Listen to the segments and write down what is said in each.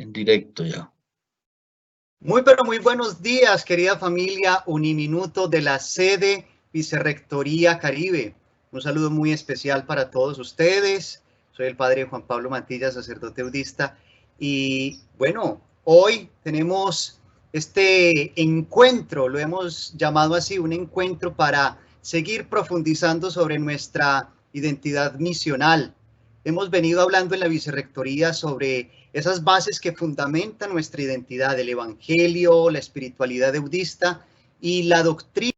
En directo ya. Muy pero muy buenos días, querida familia Uniminuto de la sede Vicerrectoría Caribe. Un saludo muy especial para todos ustedes. Soy el padre Juan Pablo Mantilla, sacerdote budista. Y bueno, hoy tenemos este encuentro, lo hemos llamado así, un encuentro para seguir profundizando sobre nuestra identidad misional. Hemos venido hablando en la Vicerrectoría sobre esas bases que fundamentan nuestra identidad, el evangelio, la espiritualidad budista y la doctrina.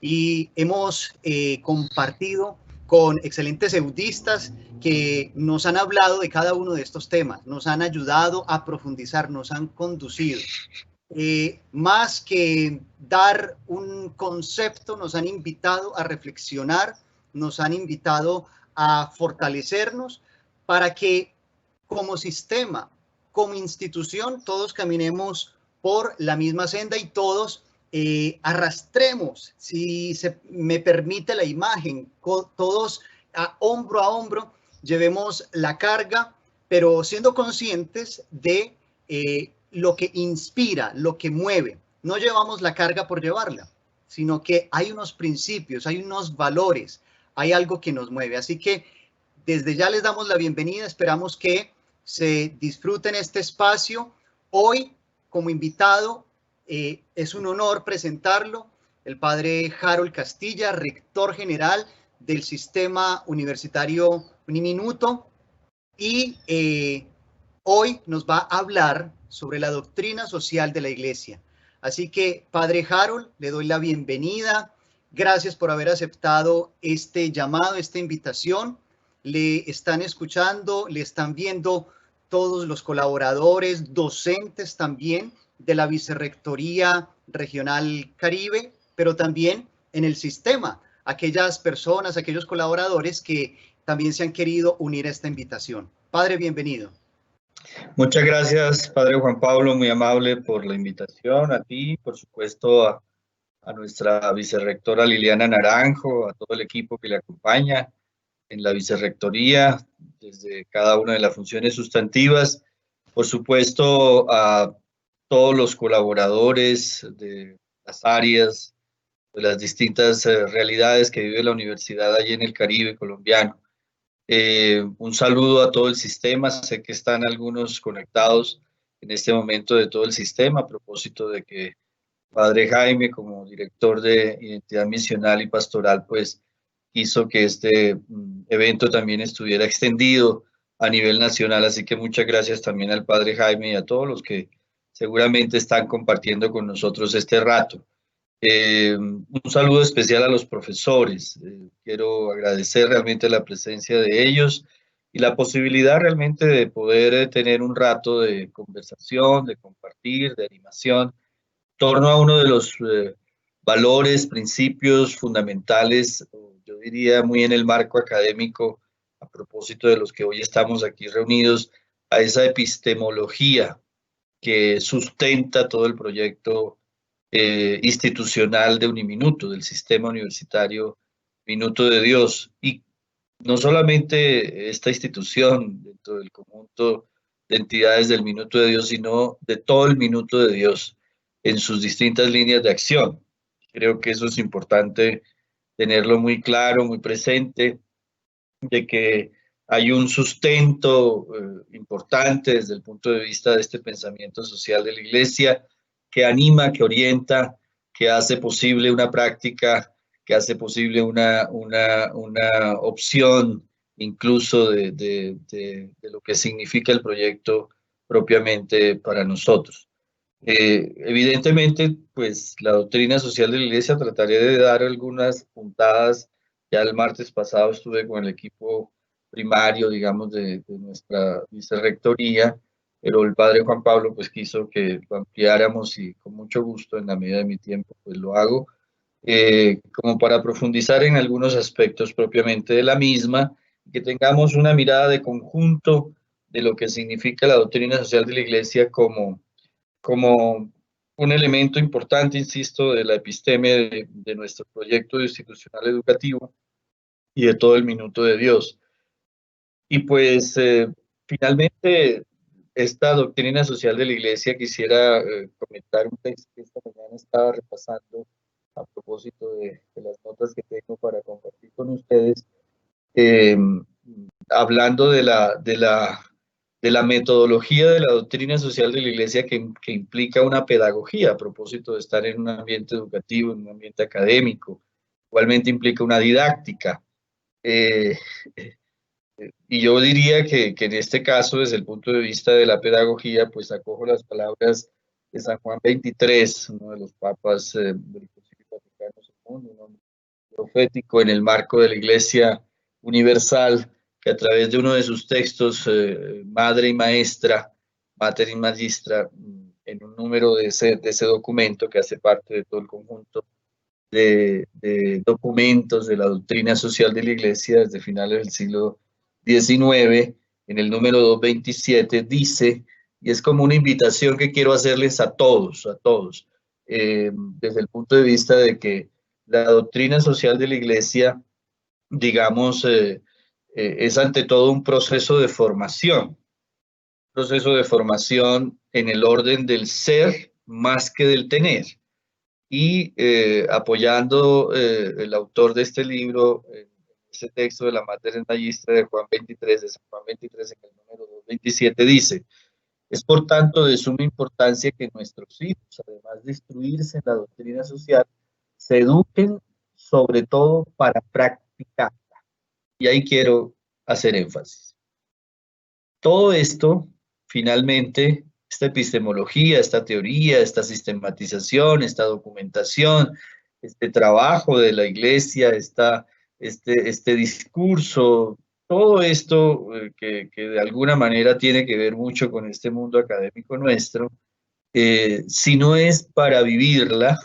Y hemos compartido con excelentes budistas que nos han hablado de cada uno de estos temas, nos han ayudado a profundizar, nos han conducido. Más que dar un concepto, nos han invitado a reflexionar, nos han invitado a fortalecernos para que como sistema, como institución, todos caminemos por la misma senda y todos arrastremos, si se me permite la imagen, todos a hombro, llevemos la carga, pero siendo conscientes de lo que inspira, lo que mueve. No llevamos la carga por llevarla, sino que hay unos principios, hay unos valores, hay algo que nos mueve. Así que desde ya les damos la bienvenida, esperamos que se disfruten este espacio. Hoy, como invitado, es un honor presentarlo, el padre Harold Castilla, rector general del Sistema Universitario Uniminuto, y hoy nos va a hablar sobre la doctrina social de la Iglesia. Así que, padre Harold, le doy la bienvenida. Gracias por haber aceptado este llamado, esta invitación. Le están escuchando, le están viendo todos los colaboradores, docentes también de la Vicerrectoría Regional Caribe, pero también en el sistema, aquellas personas, aquellos colaboradores que también se han querido unir a esta invitación. Padre, bienvenido. Muchas gracias, Padre Juan Pablo, muy amable por la invitación, a ti, por supuesto, a nuestra vicerrectora Liliana Naranjo, a todo el equipo que le acompaña en la vicerrectoría, desde cada una de las funciones sustantivas, por supuesto, a todos los colaboradores de las áreas, de las distintas realidades que vive la universidad allí en el Caribe colombiano. Un saludo a todo el sistema, sé que están algunos conectados en este momento de todo el sistema, a propósito de que Padre Jaime, como director de Identidad Misional y Pastoral, pues hizo que este evento también estuviera extendido a nivel nacional, así que muchas gracias también al Padre Jaime y a todos los que seguramente están compartiendo con nosotros este rato. Un saludo especial a los profesores. Quiero agradecer realmente la presencia de ellos y la posibilidad realmente de poder tener un rato de conversación, de compartir, de animación, en torno a uno de los valores, principios fundamentales, yo diría muy en el marco académico, a propósito de los que hoy estamos aquí reunidos, a esa epistemología que sustenta todo el proyecto institucional de Uniminuto, del sistema universitario Minuto de Dios. Y no solamente esta institución dentro del conjunto de entidades del Minuto de Dios, sino de todo el Minuto de Dios en sus distintas líneas de acción. Creo que eso es importante tenerlo muy claro, muy presente, de que hay un sustento importante desde el punto de vista de este pensamiento social de la Iglesia, que anima, que orienta, que hace posible una práctica, que hace posible una opción incluso de lo que significa el proyecto propiamente para nosotros. Evidentemente, pues la doctrina social de la Iglesia, trataré de dar algunas puntadas. Ya el martes pasado estuve con el equipo primario, digamos, de nuestra vicerrectoría, pero el padre Juan Pablo pues quiso que lo ampliáramos y con mucho gusto, en la medida de mi tiempo, pues lo hago, como para profundizar en algunos aspectos propiamente de la misma, que tengamos una mirada de conjunto de lo que significa la doctrina social de la Iglesia como un elemento importante, insisto, de la episteme de nuestro proyecto institucional educativo y de todo el Minuto de Dios. Y pues finalmente esta doctrina social de la Iglesia quisiera comentar un texto que esta mañana estaba repasando a propósito de las notas que tengo para compartir con ustedes, eh, hablando de la metodología de la doctrina social de la Iglesia que implica una pedagogía a propósito de estar en un ambiente educativo, en un ambiente académico. Igualmente implica una didáctica. Eh, y yo diría que en este caso, desde el punto de vista de la pedagogía, pues acojo las palabras de San Juan XXIII, uno de los papas del Concilio Vaticano II, un hombre profético en el marco de la Iglesia Universal, que a través de uno de sus textos, Madre y Maestra, Mater y Magistra, en un número de ese documento que hace parte de todo el conjunto de documentos de la doctrina social de la Iglesia desde finales del siglo XIX, en el número 227, dice, y es como una invitación que quiero hacerles a todos, desde el punto de vista de que la doctrina social de la Iglesia, digamos, es ante todo un proceso de formación en el orden del ser más que del tener. Y apoyando el autor de este libro, ese texto de la Mater Magistra de Juan 23, de San Juan 23, en el número 227, dice, es por tanto de suma importancia que nuestros hijos, además de instruirse en la doctrina social, se eduquen sobre todo para practicar. Y ahí quiero hacer énfasis. Todo esto, finalmente, esta epistemología, esta teoría, esta sistematización, esta documentación, este trabajo de la Iglesia, este discurso, todo esto que de alguna manera tiene que ver mucho con este mundo académico nuestro, si no es para vivirla,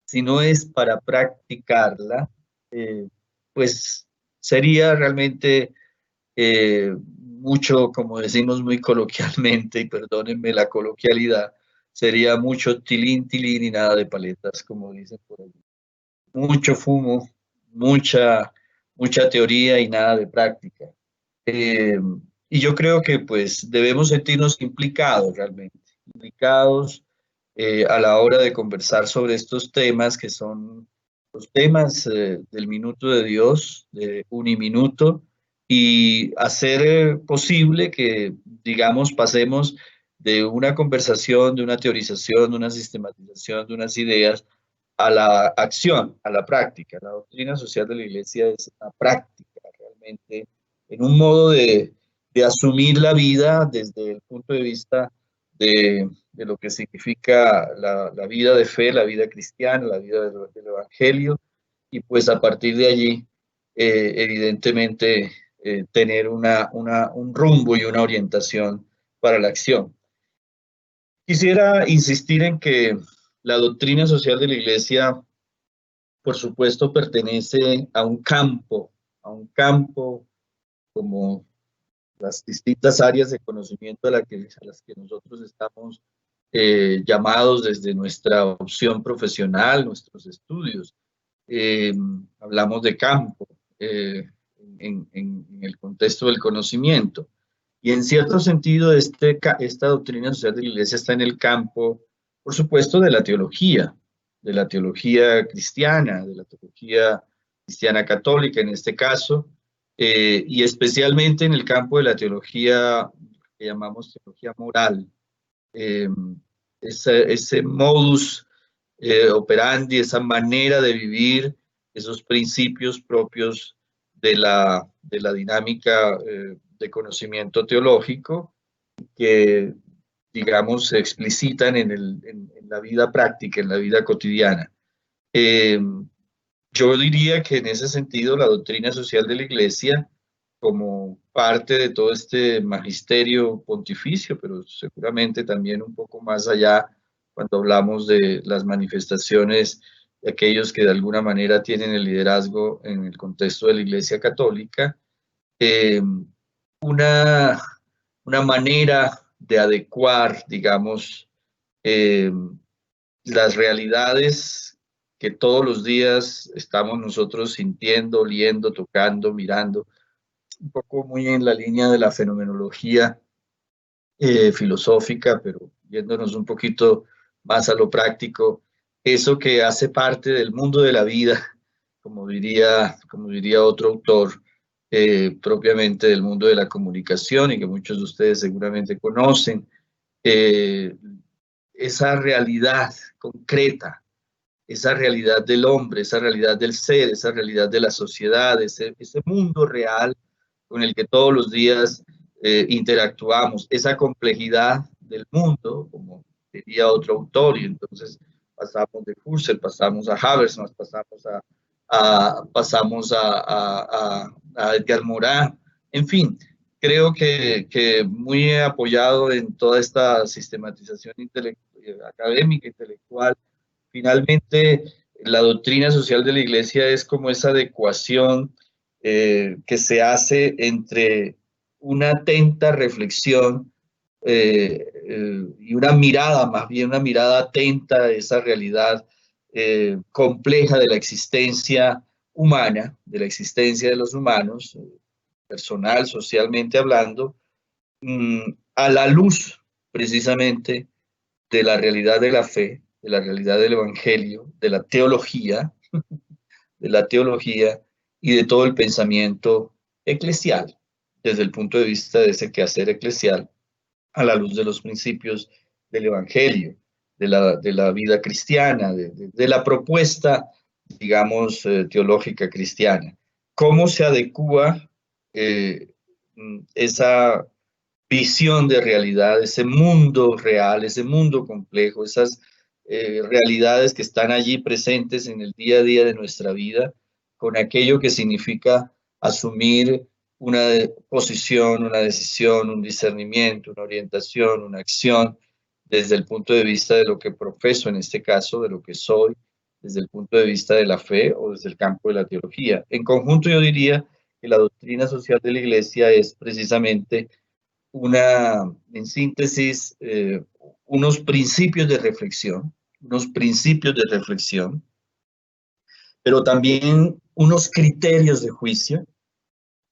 si no es para practicarla, pues sería realmente mucho, como decimos muy coloquialmente, y perdónenme la coloquialidad, sería mucho tilín, tilín y nada de paletas, como dicen por ahí. Mucho fumo, mucha teoría y nada de práctica. Eh, y yo creo que pues debemos sentirnos implicados realmente, implicados a la hora de conversar sobre estos temas que son los temas del minuto de Dios, de uniminuto, y hacer posible que, digamos, pasemos de una conversación, de una teorización, de una sistematización, de unas ideas, a la acción, a la práctica. La doctrina social de la Iglesia es una práctica realmente, en un modo de asumir la vida desde el punto de vista de lo que significa la vida de fe, la vida cristiana, la vida del Evangelio, y pues a partir de allí, evidentemente, tener un rumbo y una orientación para la acción. Quisiera insistir en que la doctrina social de la Iglesia, por supuesto, pertenece a un campo como las distintas áreas de conocimiento a las que nosotros estamos llamados desde nuestra opción profesional, nuestros estudios. Hablamos de campo en el contexto del conocimiento. Y en cierto sentido, esta doctrina social de la Iglesia está en el campo, por supuesto, de la teología cristiana, de la teología cristiana católica en este caso, y especialmente en el campo de la teología que llamamos teología moral. Eh, ese modus operandi, esa manera de vivir, esos principios propios de la dinámica de conocimiento teológico que, digamos, se explicitan en la vida práctica, en la vida cotidiana. Yo diría que en ese sentido la doctrina social de la Iglesia, como parte de todo este magisterio pontificio, pero seguramente también un poco más allá cuando hablamos de las manifestaciones de aquellos que de alguna manera tienen el liderazgo en el contexto de la Iglesia Católica, eh, una, una manera de adecuar, digamos, eh, las realidades que todos los días estamos nosotros sintiendo, oliendo, tocando, mirando, un poco muy en la línea de la fenomenología filosófica, pero yéndonos un poquito más a lo práctico, eso que hace parte del mundo de la vida, como diría otro autor, propiamente del mundo de la comunicación y que muchos de ustedes seguramente conocen, eh, esa realidad concreta, esa realidad del hombre, esa realidad del ser, esa realidad de la sociedad, ese mundo real con el que todos los días interactuamos, esa complejidad del mundo, como diría otro autor, y entonces pasamos de Husserl, pasamos a Habermas, pasamos a Edgar Morin, en fin, creo que muy apoyado en toda esta sistematización académica, intelectual. Finalmente, la doctrina social de la Iglesia es como esa adecuación que se hace entre una atenta reflexión y una mirada, más bien una mirada atenta a esa realidad compleja de la existencia humana, de la existencia de los humanos, personal, socialmente hablando, a la luz precisamente de la realidad de la fe, de la realidad del Evangelio, de la teología y de todo el pensamiento eclesial, desde el punto de vista de ese quehacer eclesial, a la luz de los principios del Evangelio, de la vida cristiana, de la propuesta, digamos, teológica cristiana. ¿Cómo se adecua esa visión de realidad, ese mundo real, ese mundo complejo, esas realidades que están allí presentes en el día a día de nuestra vida, con aquello que significa asumir una posición, una decisión, un discernimiento, una orientación, una acción, desde el punto de vista de lo que profeso, en este caso, de lo que soy, desde el punto de vista de la fe o desde el campo de la teología. En conjunto, yo diría que la doctrina social de la Iglesia es precisamente en síntesis, unos principios de reflexión, pero también unos criterios de juicio.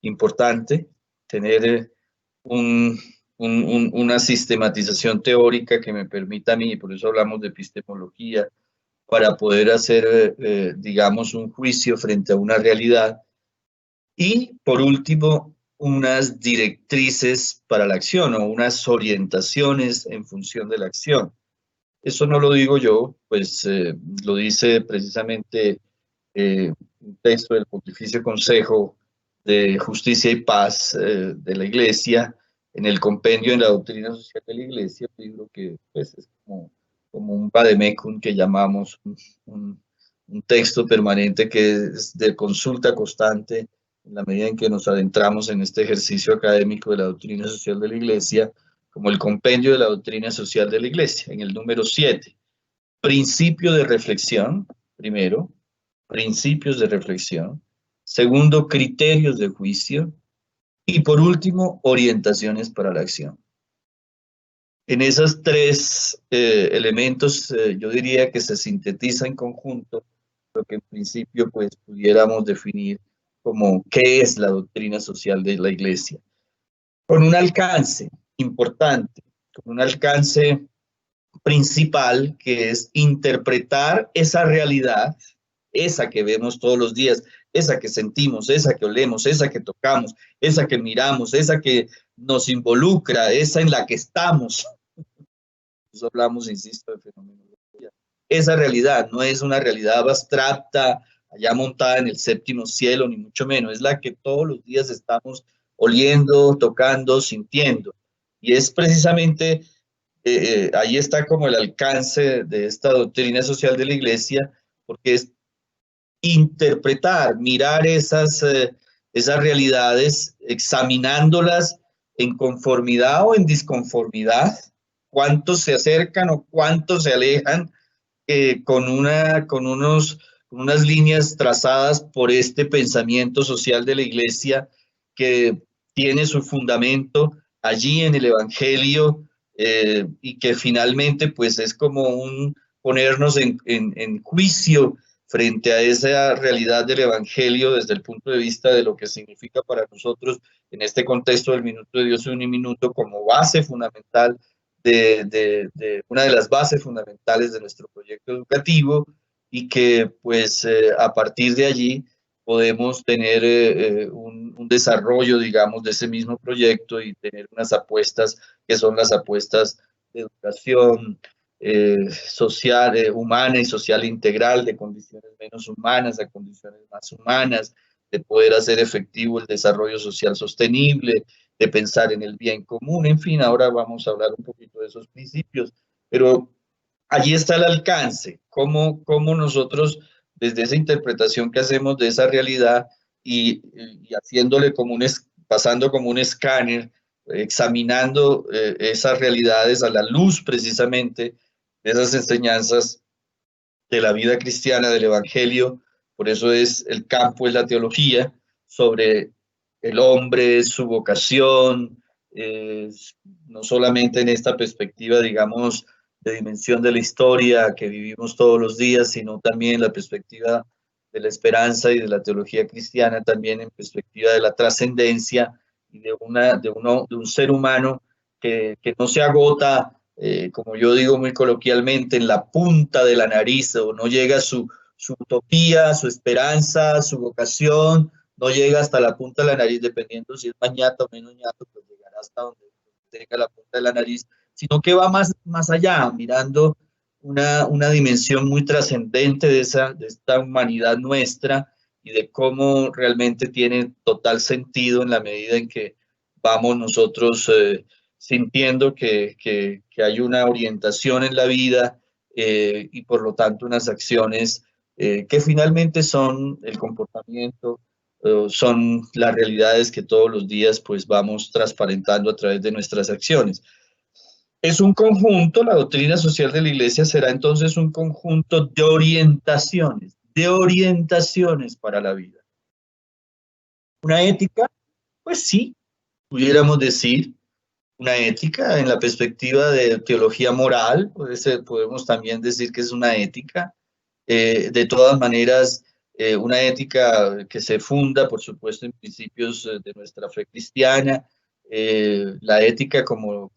Importante tener una sistematización teórica que me permita a mí, y por eso hablamos de epistemología, para poder hacer, digamos, un juicio frente a una realidad. Y por último, unas directrices para la acción o unas orientaciones en función de la acción. Eso no lo digo yo, pues lo dice precisamente un texto del Pontificio Consejo de Justicia y Paz de la Iglesia, en el compendio en la doctrina social de la Iglesia, un libro que pues, es como un vademecum que llamamos un texto permanente que es de consulta constante en la medida en que nos adentramos en este ejercicio académico de la doctrina social de la Iglesia, como el compendio de la doctrina social de la Iglesia, en el número 7. Principio de reflexión, primero, principios de reflexión. Segundo, criterios de juicio. Y por último, orientaciones para la acción. En esos tres elementos, yo diría que se sintetiza en conjunto lo que en principio pues pudiéramos definir como qué es la doctrina social de la Iglesia. Con un alcance importante, con un alcance principal, que es interpretar esa realidad, esa que vemos todos los días, esa que sentimos, esa que olemos, esa que tocamos, esa que miramos, esa que nos involucra, esa en la que estamos. Nosotros hablamos, insisto, de fenomenología. Esa realidad no es una realidad abstracta, allá montada en el séptimo cielo, ni mucho menos, es la que todos los días estamos oliendo, tocando, sintiendo. Y es precisamente ahí está como el alcance de esta doctrina social de la Iglesia, porque es interpretar, mirar esas realidades, examinándolas en conformidad o en disconformidad, cuántos se acercan o cuántos se alejan con unas líneas trazadas por este pensamiento social de la Iglesia que tiene su fundamento allí en el Evangelio y que finalmente pues es como un ponernos en juicio frente a esa realidad del Evangelio desde el punto de vista de lo que significa para nosotros en este contexto del minuto de Dios en un minuto como base fundamental una de las bases fundamentales de nuestro proyecto educativo, y que pues a partir de allí podemos tener un desarrollo, digamos, de ese mismo proyecto y tener unas apuestas que son las apuestas de educación social, humana y social integral, de condiciones menos humanas a condiciones más humanas, de poder hacer efectivo el desarrollo social sostenible, de pensar en el bien común, en fin, ahora vamos a hablar un poquito de esos principios, pero allí está el alcance, cómo nosotros, desde esa interpretación que hacemos de esa realidad y haciéndole como pasando como un escáner, examinando esas realidades a la luz precisamente de esas enseñanzas de la vida cristiana, del Evangelio. Por eso es el campo, es la teología, sobre el hombre, su vocación, no solamente en esta perspectiva, digamos, de dimensión de la historia que vivimos todos los días, sino también la perspectiva de la esperanza y de la teología cristiana, también en perspectiva de la trascendencia y de un ser humano que no se agota, como yo digo muy coloquialmente, en la punta de la nariz, o no llega a su utopía, su esperanza, su vocación, no llega hasta la punta de la nariz, dependiendo si es más ñata o menos ñato, pues llegará hasta donde tenga la punta de la nariz, sino que va más allá, mirando una dimensión muy trascendente de esta humanidad nuestra y de cómo realmente tiene total sentido en la medida en que vamos nosotros sintiendo que hay una orientación en la vida y por lo tanto unas acciones que finalmente son el comportamiento, son las realidades que todos los días pues vamos transparentando a través de nuestras acciones. Es un conjunto, la doctrina social de la Iglesia será entonces un conjunto de orientaciones para la vida. Una ética, pues sí, pudiéramos decir, una ética en la perspectiva de teología moral, podemos también decir que es una ética. De todas maneras, una ética que se funda, por supuesto, en principios de nuestra fe cristiana, la ética como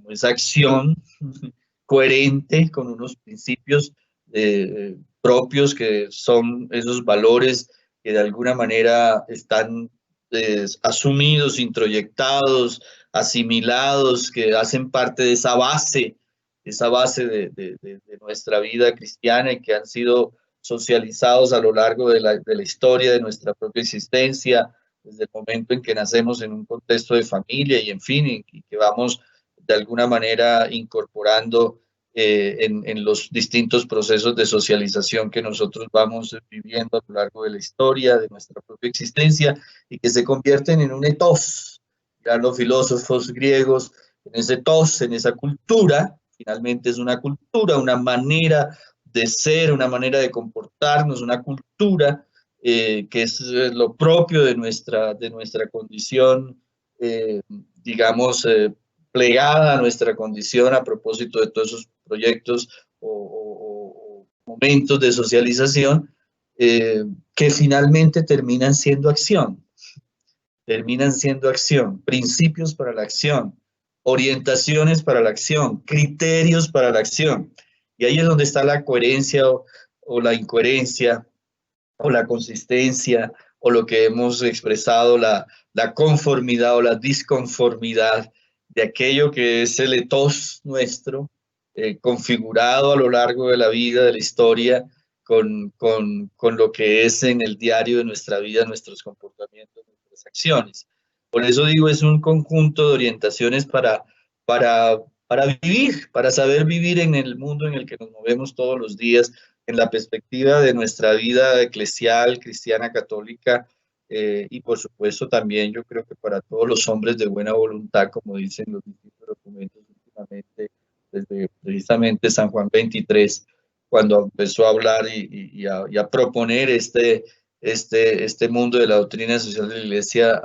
esa acción coherente con unos principios propios que son esos valores que de alguna manera están asumidos, introyectados, asimilados, que hacen parte de esa base de nuestra vida cristiana y que han sido socializados a lo largo de la historia de nuestra propia existencia, desde el momento en que nacemos en un contexto de familia y en fin, y que vamos de alguna manera incorporando en los distintos procesos de socialización que nosotros vamos viviendo a lo largo de la historia, de nuestra propia existencia, y que se convierten en un ethos. Ya los filósofos griegos, en ese ethos, en esa cultura, finalmente es una cultura, una manera de ser, una manera de comportarnos, una cultura que es lo propio de nuestra condición, digamos, plegada a nuestra condición a propósito de todos esos proyectos o momentos de socialización que finalmente terminan siendo acción, principios para la acción, orientaciones para la acción, criterios para la acción. Y ahí es donde está la coherencia o la incoherencia, o la consistencia, o lo que hemos expresado, la conformidad o la disconformidad de aquello que es el ethos nuestro, configurado a lo largo de la vida, de la historia, con lo que es en el diario de nuestra vida, nuestros comportamientos, nuestras acciones. Por eso digo, es un conjunto de orientaciones para vivir, para saber vivir en el mundo en el que nos movemos todos los días, en la perspectiva de nuestra vida eclesial, cristiana, católica, y por supuesto también yo creo que para todos los hombres de buena voluntad, como dicen los distintos documentos últimamente, desde precisamente San Juan 23, cuando empezó a hablar y a proponer este mundo de la doctrina social de la Iglesia,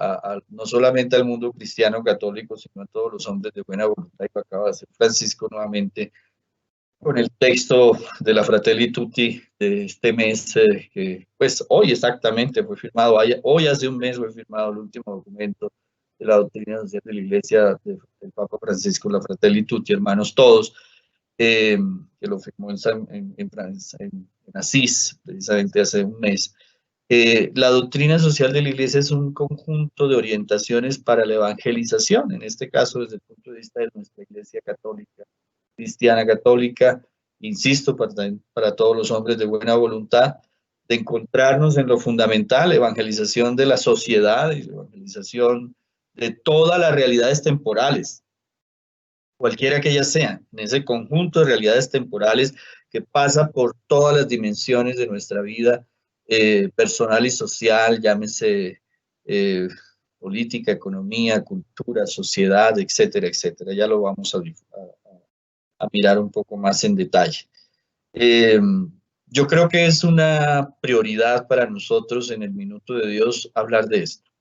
no solamente al mundo cristiano católico, sino a todos los hombres de buena voluntad, y lo acaba de hacer Francisco nuevamente con el texto de la Fratelli Tutti de este mes, que pues hoy exactamente fue firmado, hoy hace un mes fue firmado el último documento de la doctrina social de la Iglesia del Papa Francisco, la Fratelli Tutti, hermanos todos, que lo firmó en Asís, precisamente hace un mes. La doctrina social de la Iglesia es un conjunto de orientaciones para la evangelización, en este caso desde el punto de vista de nuestra Iglesia católica, cristiana católica, insisto, para todos los hombres de buena voluntad, de encontrarnos en lo fundamental, evangelización de la sociedad y evangelización de todas las realidades temporales, cualquiera que ellas sean, en ese conjunto de realidades temporales que pasa por todas las dimensiones de nuestra vida personal y social, llámese política, economía, cultura, sociedad, etcétera, etcétera. Ya lo vamos a mirar un poco más en detalle. Yo creo que es una prioridad para nosotros en el Minuto de Dios hablar de esto.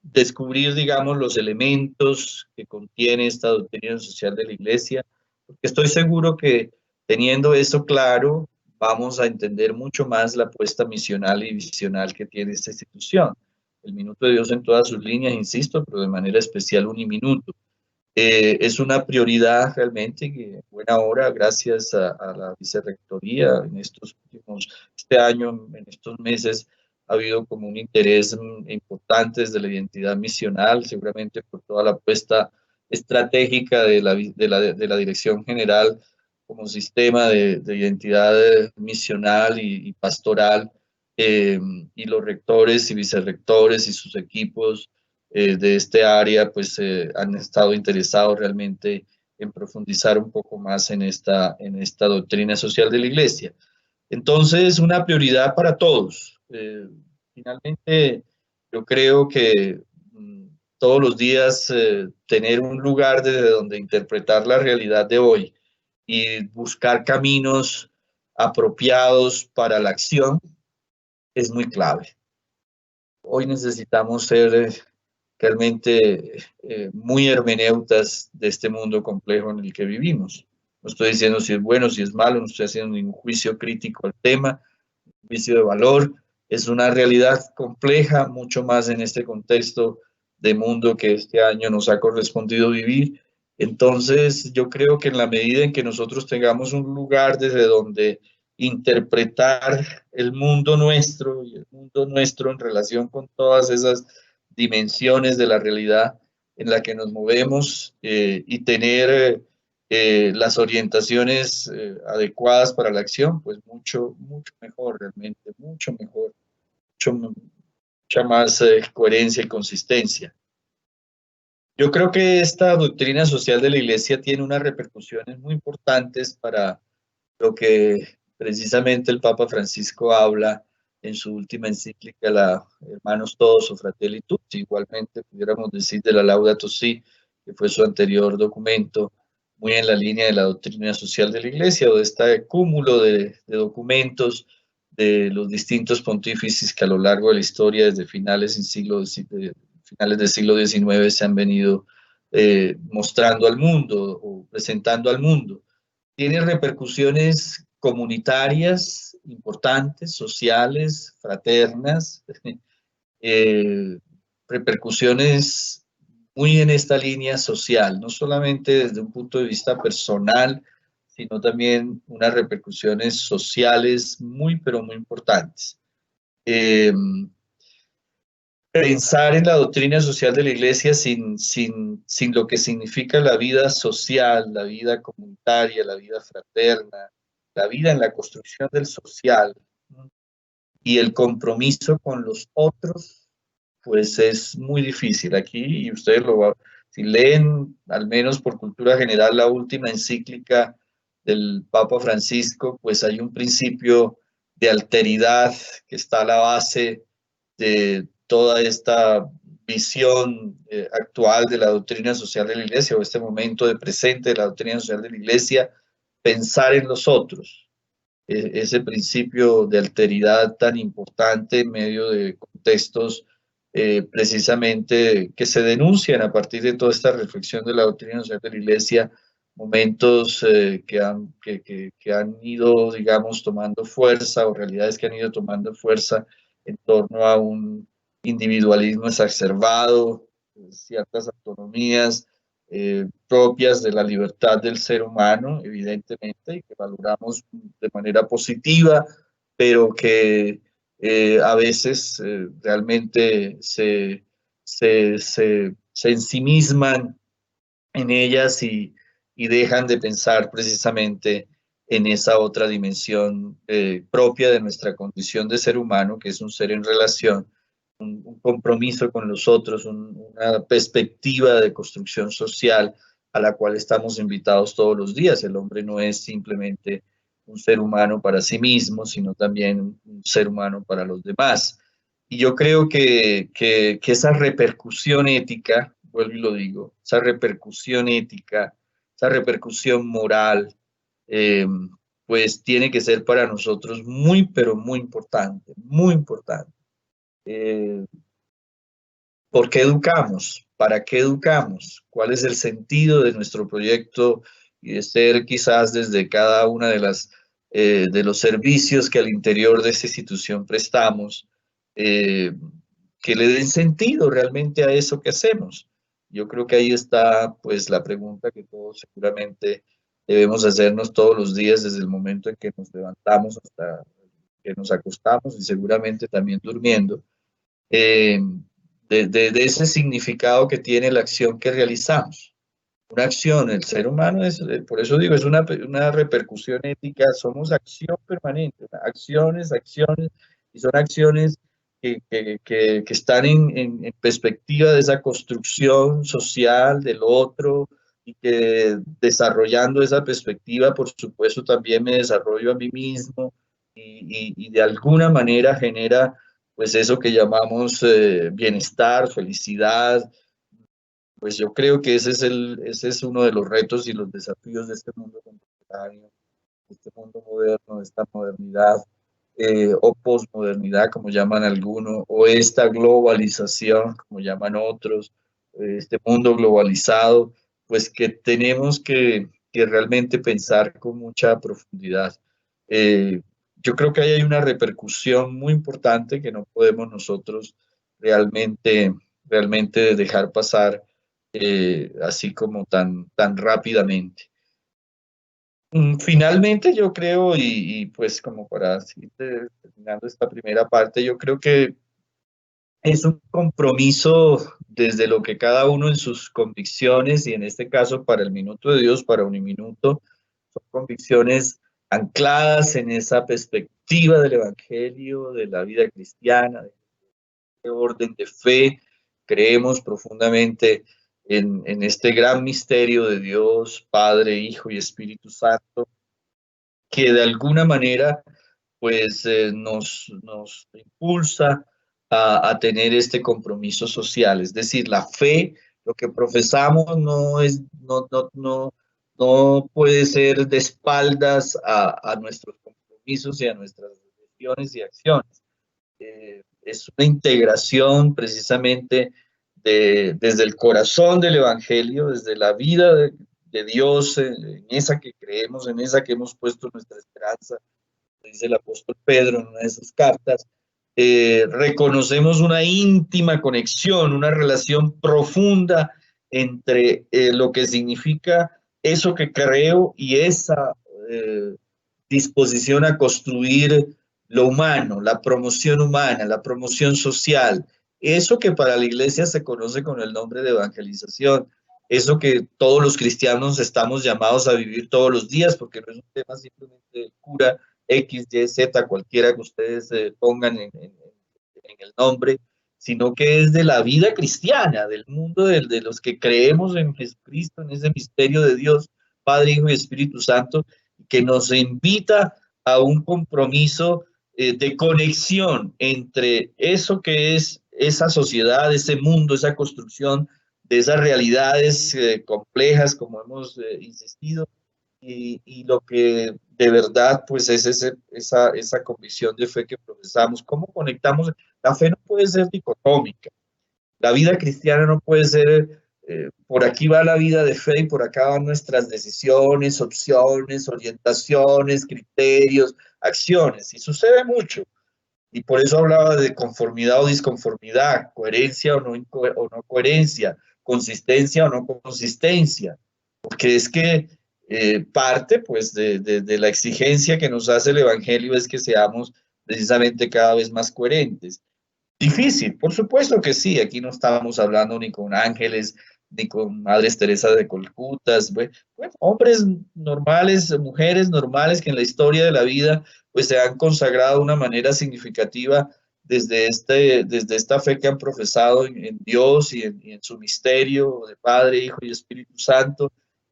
Descubrir, digamos, los elementos que contiene esta doctrina social de la Iglesia, porque estoy seguro que teniendo eso claro, vamos a entender mucho más la apuesta misional y visional que tiene esta institución. El Minuto de Dios en todas sus líneas, insisto, pero de manera especial Uniminuto. Es una prioridad realmente que en buena hora, gracias a la vicerrectoría, este año, en estos meses, ha habido como un interés importante desde la identidad misional, seguramente por toda la apuesta estratégica de la Dirección General como sistema de identidad misional y pastoral, y los rectores y vicerrectores y sus equipos de este área pues han estado interesados realmente en profundizar un poco más en esta doctrina social de la Iglesia. Entonces, una prioridad para todos. Finalmente, yo creo que todos los días tener un lugar desde donde interpretar la realidad de hoy y buscar caminos apropiados para la acción es muy clave. Hoy necesitamos ser realmente muy hermeneutas de este mundo complejo en el que vivimos. No estoy diciendo si es bueno, si es malo, no estoy haciendo ningún juicio crítico al tema, juicio de valor. Es una realidad compleja, mucho más en este contexto de mundo que este año nos ha correspondido vivir. Entonces, yo creo que en la medida en que nosotros tengamos un lugar desde donde interpretar el mundo nuestro y el mundo nuestro en relación con todas esas dimensiones de la realidad en la que nos movemos y tener las orientaciones adecuadas para la acción, pues mucho mejor, realmente, mucho mejor, mucha más coherencia y consistencia. Yo creo que esta doctrina social de la Iglesia tiene unas repercusiones muy importantes para lo que precisamente el Papa Francisco habla en su última encíclica, la Hermanos Todos o Fratelli Tutti, igualmente pudiéramos decir de la Laudato Si, que fue su anterior documento, muy en la línea de la doctrina social de la Iglesia, o de este cúmulo de documentos de los distintos pontífices que a lo largo de la historia, desde finales del siglo XIX, se han venido mostrando al mundo o presentando al mundo. Tiene repercusiones comunitarias importantes, sociales, fraternas, repercusiones muy en esta línea social, no solamente desde un punto de vista personal, sino también unas repercusiones sociales muy, pero muy importantes. Pensar en la doctrina social de la Iglesia sin lo que significa la vida social, la vida comunitaria, la vida fraterna, la vida en la construcción del social, ¿no? Y el compromiso con los otros, pues es muy difícil. Aquí, y ustedes si leen, al menos por cultura general, la última encíclica del Papa Francisco, pues hay un principio de alteridad que está a la base de toda esta visión actual de la doctrina social de la Iglesia, o este momento de presente de la doctrina social de la Iglesia, pensar en los otros, ese principio de alteridad tan importante en medio de contextos precisamente que se denuncian a partir de toda esta reflexión de la doctrina social de la Iglesia, momentos que han ido, digamos, tomando fuerza, o realidades que han ido tomando fuerza en torno a un individualismo exacerbado, ciertas autonomías propias de la libertad del ser humano, evidentemente, y que valoramos de manera positiva, pero que a veces realmente se ensimisman en ellas y dejan de pensar precisamente en esa otra dimensión propia de nuestra condición de ser humano, que es un ser en relación, un compromiso con los otros, una perspectiva de construcción social a la cual estamos invitados todos los días. El hombre no es simplemente un ser humano para sí mismo, sino también un ser humano para los demás. Y yo creo que esa repercusión ética, vuelvo y lo digo, esa repercusión ética, esa repercusión moral, eh, pues tiene que ser para nosotros muy, pero muy importante, muy importante. ¿Por qué educamos? ¿Para qué educamos? ¿Cuál es el sentido de nuestro proyecto y de ser quizás desde cada una de los servicios que al interior de esta institución prestamos, eh, que le den sentido realmente a eso que hacemos? Yo creo que ahí está pues la pregunta que todos seguramente debemos hacernos todos los días desde el momento en que nos levantamos hasta que nos acostamos y seguramente también durmiendo. Eh, de ese significado que tiene la acción que realizamos. Una acción, el ser humano es, por eso digo, es una repercusión ética, somos acción permanente, acciones, acciones, y son acciones que están en perspectiva de esa construcción social del otro, y que desarrollando esa perspectiva, por supuesto, también me desarrollo a mí mismo, y de alguna manera genera pues eso que llamamos bienestar, felicidad. Pues yo creo que ese es uno de los retos y los desafíos de este mundo contemporáneo, de este mundo moderno, de esta modernidad o posmodernidad, como llaman algunos, o esta globalización, como llaman otros, este mundo globalizado, pues que tenemos que realmente pensar con mucha profundidad. Eh, yo creo que ahí hay una repercusión muy importante que no podemos nosotros realmente dejar pasar así como tan rápidamente. Finalmente yo creo, y pues como para seguir terminando esta primera parte, yo creo que es un compromiso desde lo que cada uno en sus convicciones, y en este caso para el Minuto de Dios, para Uniminuto, son convicciones ancladas en esa perspectiva del Evangelio, de la vida cristiana, de orden de fe. Creemos profundamente en este gran misterio de Dios, Padre, Hijo y Espíritu Santo, que de alguna manera pues nos impulsa a tener este compromiso social. Es decir, la fe, lo que profesamos no puede ser de espaldas a nuestros compromisos y a nuestras decisiones y acciones. Es una integración precisamente desde el corazón del Evangelio, desde la vida de Dios, en esa que creemos, en esa que hemos puesto nuestra esperanza, dice el apóstol Pedro en una de sus cartas. Reconocemos una íntima conexión, una relación profunda entre lo que significa eso que creo y esa disposición a construir lo humano, la promoción humana, la promoción social, eso que para la iglesia se conoce con el nombre de evangelización, eso que todos los cristianos estamos llamados a vivir todos los días, porque no es un tema simplemente de cura X, Y, Z, cualquiera que ustedes pongan en el nombre, sino que es de la vida cristiana, del mundo de los que creemos en Jesucristo, en ese misterio de Dios, Padre, Hijo y Espíritu Santo, que nos invita a un compromiso de conexión entre eso que es esa sociedad, ese mundo, esa construcción de esas realidades complejas, como hemos insistido, y lo que de verdad pues es esa convicción de fe que profesamos. ¿Cómo conectamos? La fe no puede ser dicotómica. La vida cristiana no puede ser, por aquí va la vida de fe y por acá van nuestras decisiones, opciones, orientaciones, criterios, acciones. Y sucede mucho. Y por eso hablaba de conformidad o disconformidad, coherencia o no coherencia, consistencia o no consistencia. Porque es que parte pues de la exigencia que nos hace el Evangelio es que seamos precisamente cada vez más coherentes. Difícil, por supuesto que sí. Aquí no estábamos hablando ni con ángeles, ni con Madres Teresa de Calcuta, bueno, hombres normales, mujeres normales que en la historia de la vida pues se han consagrado de una manera significativa desde esta fe que han profesado en Dios y en su misterio de Padre, Hijo y Espíritu Santo,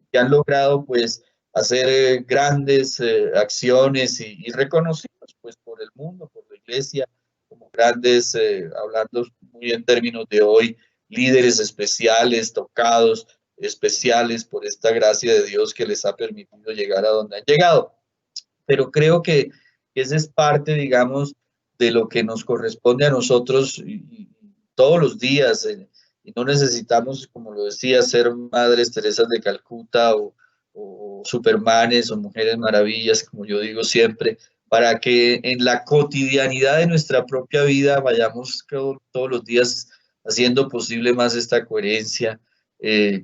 que han logrado pues hacer grandes acciones y reconocidos pues por el mundo, por la Iglesia, como grandes, hablando muy en términos de hoy, líderes especiales, tocados, especiales por esta gracia de Dios que les ha permitido llegar a donde han llegado. Pero creo que esa es parte, digamos, de lo que nos corresponde a nosotros y todos los días. Y no necesitamos, como lo decía, ser Madres Teresas de Calcuta o Supermanes o Mujeres Maravillas, como yo digo siempre, para que en la cotidianidad de nuestra propia vida vayamos todos los días haciendo posible más esta coherencia.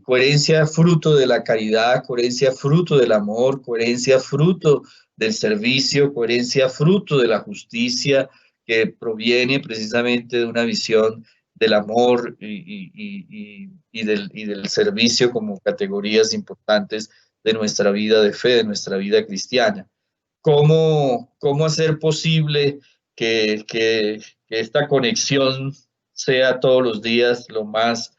Coherencia fruto de la caridad, coherencia fruto del amor, coherencia fruto del servicio, coherencia fruto de la justicia, que proviene precisamente de una visión del amor y del servicio como categorías importantes de nuestra vida de fe, de nuestra vida cristiana. ¿Cómo hacer posible que esta conexión sea todos los días lo más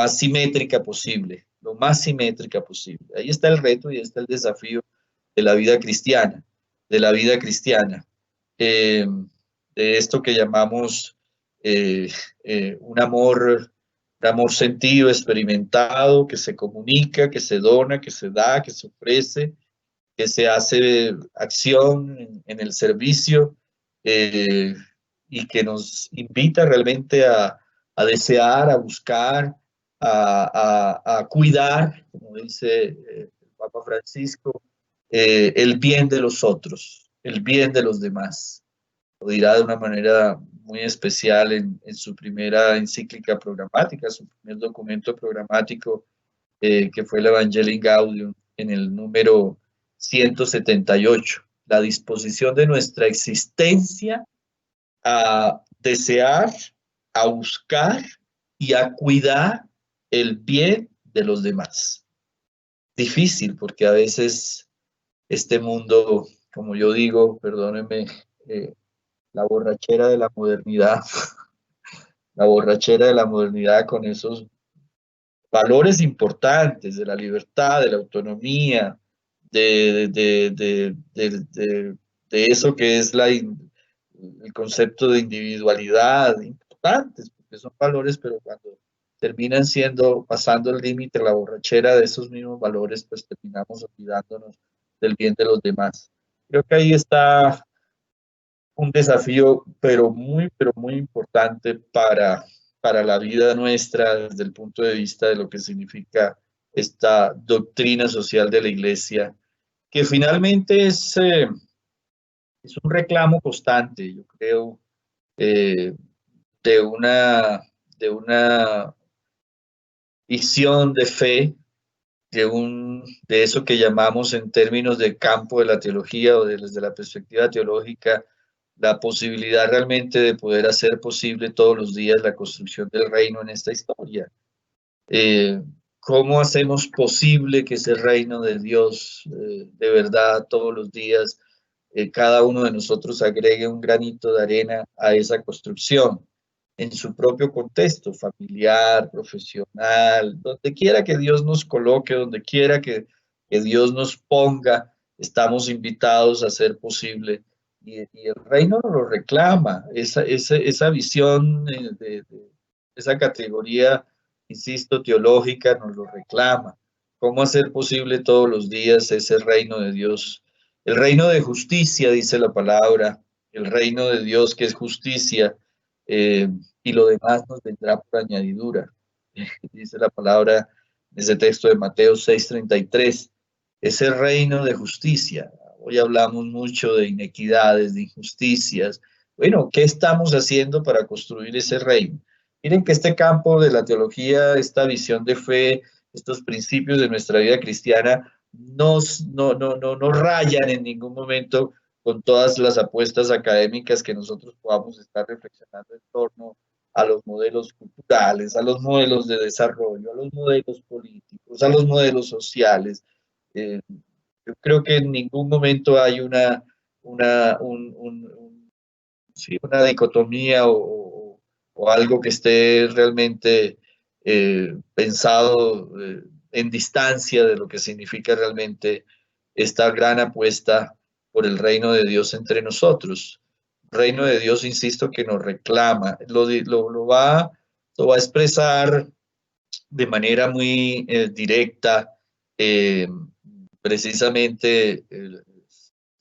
simétrica posible, lo más simétrica posible? Ahí está el reto y ahí está el desafío de la vida cristiana, de la vida cristiana, de esto que llamamos un amor sentido, experimentado, que se comunica, que se dona, que se da, que se ofrece, que se hace acción en el servicio y que nos invita realmente a desear, a buscar, a cuidar, como dice el Papa Francisco, el bien de los otros, el bien de los demás. Lo dirá de una manera muy especial en su primera encíclica programática, su primer documento programático, que fue el Evangelii Gaudium, en el número 178, la disposición de nuestra existencia a desear, a buscar y a cuidar el bien de los demás. Difícil, porque a veces este mundo, como yo digo, perdónenme, la borrachera de la modernidad, la borrachera de la modernidad con esos valores importantes de la libertad, de la autonomía, de eso que es el concepto de individualidad, importantes, porque son valores, pero cuando terminan pasando el límite, la borrachera de esos mismos valores, pues terminamos olvidándonos del bien de los demás. Creo que ahí está un desafío, pero muy importante para la vida nuestra desde el punto de vista de lo que significa esta doctrina social de la Iglesia, que finalmente es un reclamo constante, yo creo, eh, de una visión de fe, de eso que llamamos en términos del campo de la teología o desde la perspectiva teológica, la posibilidad realmente de poder hacer posible todos los días la construcción del reino en esta historia. ¿Cómo hacemos posible que ese reino de Dios de verdad todos los días cada uno de nosotros agregue un granito de arena a esa construcción en su propio contexto familiar, profesional, donde quiera que Dios nos coloque, donde quiera que Dios nos ponga, estamos invitados a hacer posible. Y el reino nos lo reclama, esa visión esa categoría, insisto, teológica nos lo reclama. ¿Cómo hacer posible todos los días ese reino de Dios? El reino de justicia, dice la palabra, el reino de Dios que es justicia, y lo demás nos vendrá por añadidura. Dice la palabra en ese texto de Mateo 6:33, ese reino de justicia. Hoy hablamos mucho de inequidades, de injusticias. Bueno, ¿qué estamos haciendo para construir ese reino? Miren que este campo de la teología, esta visión de fe, estos principios de nuestra vida cristiana, no rayan en ningún momento con todas las apuestas académicas que nosotros podamos estar reflexionando en torno a los modelos culturales, a los modelos de desarrollo, a los modelos políticos, a los modelos sociales. Yo creo que en ningún momento hay sí, una dicotomía o algo que esté realmente pensado en distancia de lo que significa realmente esta gran apuesta por el reino de Dios entre nosotros. Reino de Dios, insisto, que nos reclama, lo va a expresar de manera muy directa, eh, precisamente el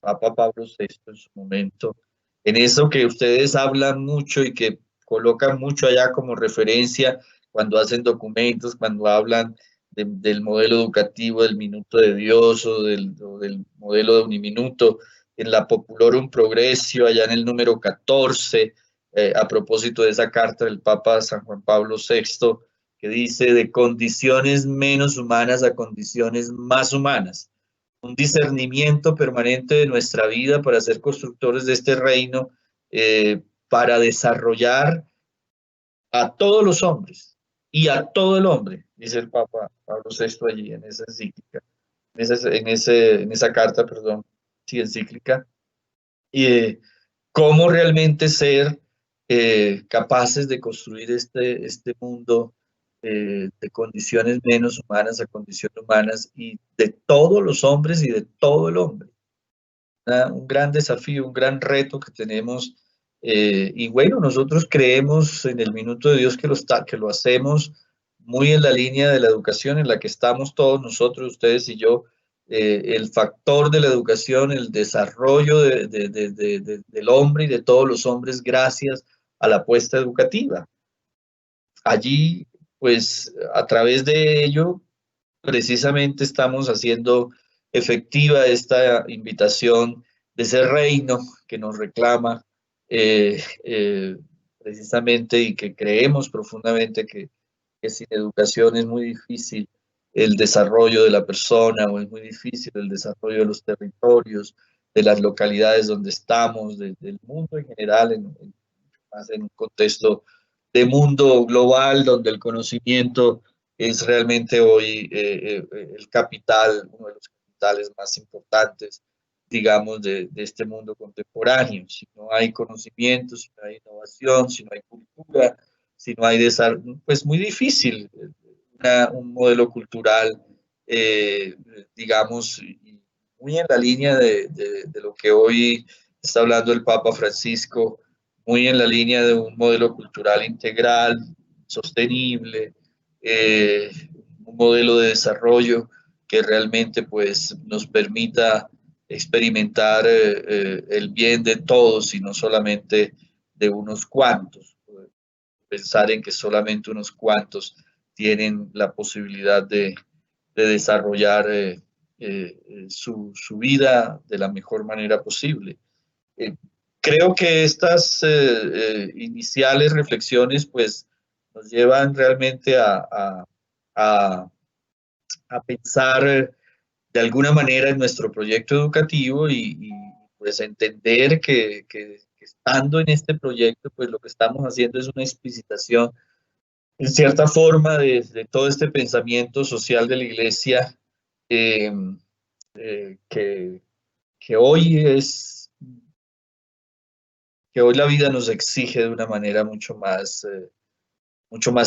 Papa Pablo VI en su momento, en eso que ustedes hablan mucho y que colocan mucho allá como referencia cuando hacen documentos, cuando hablan del modelo educativo del minuto de Dios o del modelo de uniminuto, en la Populorum Progressio, allá en el número 14, a propósito de esa carta del Papa San Juan Pablo VI, que dice de condiciones menos humanas a condiciones más humanas. Un discernimiento permanente de nuestra vida para ser constructores de este reino, para desarrollar a todos los hombres y a todo el hombre, dice el Papa Pablo VI allí en esa encíclica, en esa carta, perdón, sí, encíclica, y cómo realmente ser capaces de construir este mundo de condiciones menos humanas a condiciones humanas y de todos los hombres y de todo el hombre. Un gran desafío, un gran reto que tenemos. Y bueno, nosotros creemos en el Minuto de Dios que lo hacemos muy en la línea de la educación en la que estamos todos nosotros, ustedes y yo. El factor de la educación, el desarrollo del hombre y de todos los hombres gracias a la apuesta educativa. Allí, pues, a través de ello, precisamente estamos haciendo efectiva esta invitación de ese reino que nos reclama precisamente y que creemos profundamente que sin educación es muy difícil el desarrollo de la persona o es muy difícil el desarrollo de los territorios, de las localidades donde estamos, del mundo en general, más en un contexto de mundo global donde el conocimiento es realmente hoy el capital, uno de los capitales más importantes, digamos, de este mundo contemporáneo. Si no hay conocimiento, si no hay innovación, si no hay cultura, si no hay desarrollo, pues muy difícil un modelo cultural, digamos, muy en la línea de lo que hoy está hablando el Papa Francisco, muy en la línea de un modelo cultural integral, sostenible, un modelo de desarrollo que realmente pues, nos permita experimentar el bien de todos y no solamente de unos cuantos. Pensar en que solamente unos cuantos tienen la posibilidad de desarrollar su vida de la mejor manera posible. Creo que estas iniciales reflexiones pues nos llevan realmente a pensar de alguna manera en nuestro proyecto educativo y pues entender que estando en este proyecto pues lo que estamos haciendo es una explicitación en cierta forma de todo este pensamiento social de la iglesia eh, que, que hoy es que hoy la vida nos exige de una manera mucho más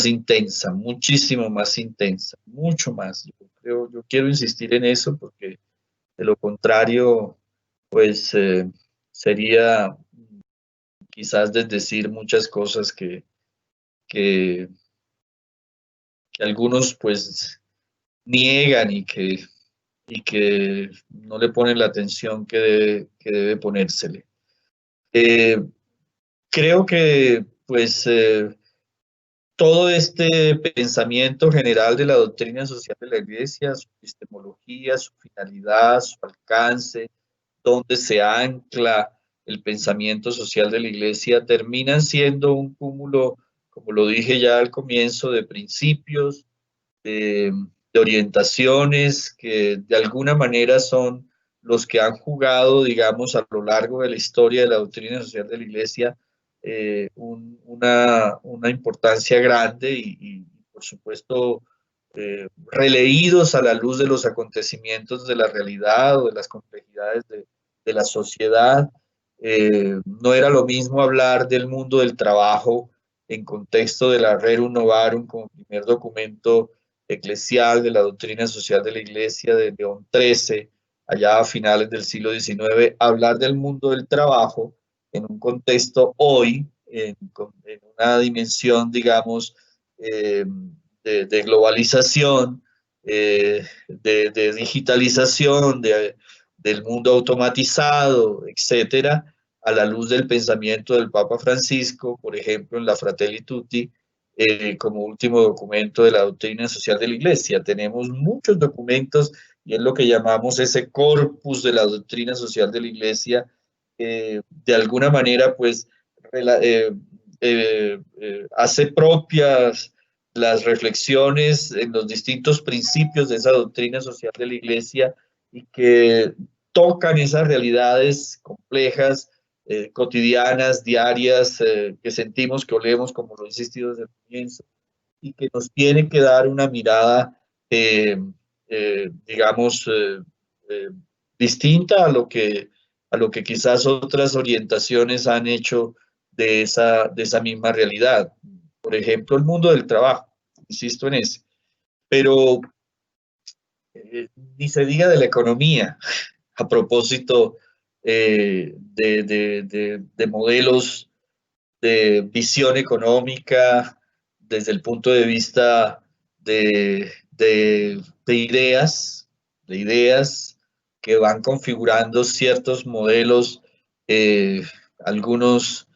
intensa, muchísimo más intensa, mucho más. Yo quiero insistir en eso porque de lo contrario, pues sería quizás desdecir muchas cosas que, que algunos pues niegan y que no le ponen la atención que debe ponérsele. Creo que todo este pensamiento general de la doctrina social de la Iglesia, su epistemología, su finalidad, su alcance, donde se ancla el pensamiento social de la Iglesia, terminan siendo un cúmulo, como lo dije ya al comienzo, de principios, de orientaciones que de alguna manera son los que han jugado, digamos, a lo largo de la historia de la doctrina social de la Iglesia, una importancia grande y, por supuesto, releídos a la luz de los acontecimientos de la realidad o de las complejidades de la sociedad. No era lo mismo hablar del mundo del trabajo en contexto de la Rerum Novarum como primer documento eclesial de la doctrina social de la Iglesia de León XIII, allá a finales del siglo XIX, hablar del mundo del trabajo en un contexto hoy, en una dimensión, digamos, de globalización, de digitalización, del mundo automatizado, etcétera, a la luz del pensamiento del Papa Francisco, por ejemplo, en la Fratelli Tutti, como último documento de la doctrina social de la Iglesia. Tenemos muchos documentos y es lo que llamamos ese corpus de la doctrina social de la Iglesia, de alguna manera, pues, hace propias las reflexiones en los distintos principios de esa doctrina social de la Iglesia y que tocan esas realidades complejas, cotidianas, diarias, que sentimos, que olemos, como lo he insistido desde el comienzo, y que nos tiene que dar una mirada, digamos, eh, distinta a lo que quizás otras orientaciones han hecho de esa misma realidad. Por ejemplo, el mundo del trabajo, insisto en ese, pero ni se diga de la economía, a propósito de modelos de visión económica desde el punto de vista de ideas que van configurando ciertos modelos, algunos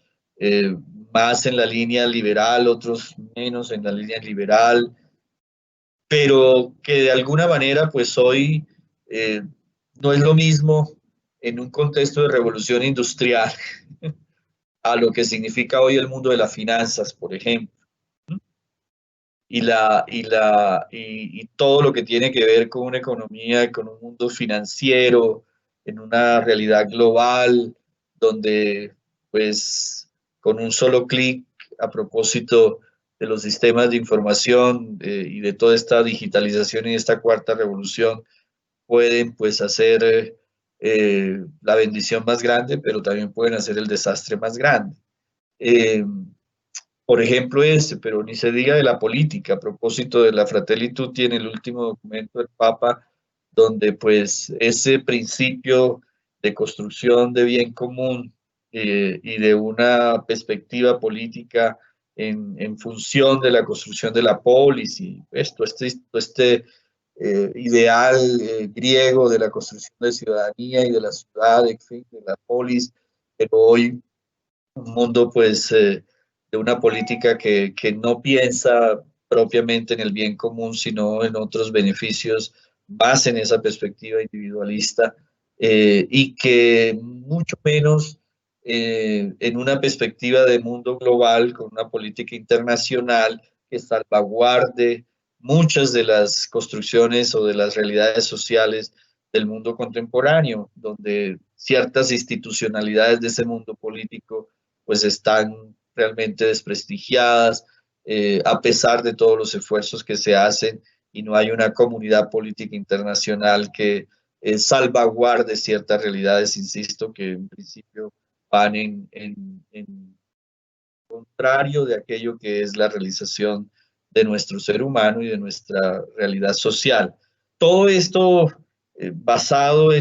más en la línea liberal, otros menos en la línea liberal, pero que de alguna manera, pues hoy no es lo mismo en un contexto de revolución industrial a lo que significa hoy el mundo de las finanzas, por ejemplo, y todo lo que tiene que ver con una economía, con un mundo financiero, en una realidad global, donde pues con un solo clic, a propósito de los sistemas de información y de toda esta digitalización y esta cuarta revolución, pueden pues hacer la bendición más grande, pero también pueden hacer el desastre más grande. Eh, por ejemplo, pero ni se diga de la política, a propósito de la Fratelli Tutti en el último documento del Papa, donde pues ese principio de construcción de bien común y de una perspectiva política en función de la construcción de la polis y esto, este ideal griego de la construcción de ciudadanía y de la ciudad, en fin, de la polis, pero hoy un mundo pues de una política que no piensa propiamente en el bien común, sino en otros beneficios, más en esa perspectiva individualista, y que mucho menos en una perspectiva de mundo global, con una política internacional que salvaguarde muchas de las construcciones o de las realidades sociales del mundo contemporáneo, donde ciertas institucionalidades de ese mundo político pues están realmente desprestigiadas, a pesar de todos los esfuerzos que se hacen y no hay una comunidad política internacional que salvaguarde ciertas realidades, insisto, que en principio van en contrario de aquello que es la realización de nuestro ser humano y de nuestra realidad social. Todo esto basado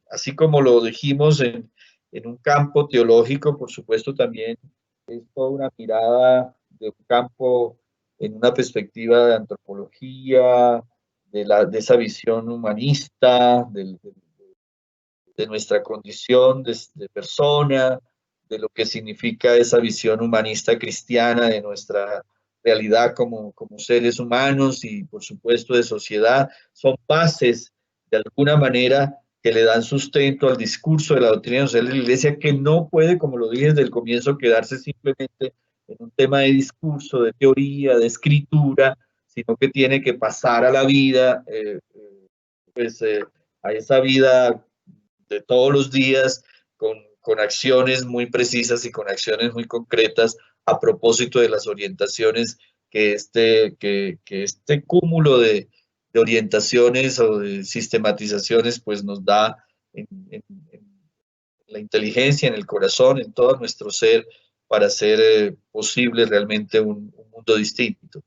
así como lo dijimos, en un campo teológico, por supuesto, también es toda una mirada de un campo en una perspectiva de antropología, de esa visión humanista, de nuestra condición de persona, de lo que significa esa visión humanista cristiana de nuestra realidad como seres humanos y, por supuesto, de sociedad, son bases, de alguna manera, que le dan sustento al discurso de la doctrina social de la Iglesia, que no puede, como lo dije desde el comienzo, quedarse simplemente en un tema de discurso, de teoría, de escritura, sino que tiene que pasar a la vida, a esa vida de todos los días, con acciones muy precisas y con acciones muy concretas a propósito de las orientaciones que este cúmulo de orientaciones o de sistematizaciones pues nos da en la inteligencia, en el corazón, en todo nuestro ser, para hacer posible realmente un mundo distinto.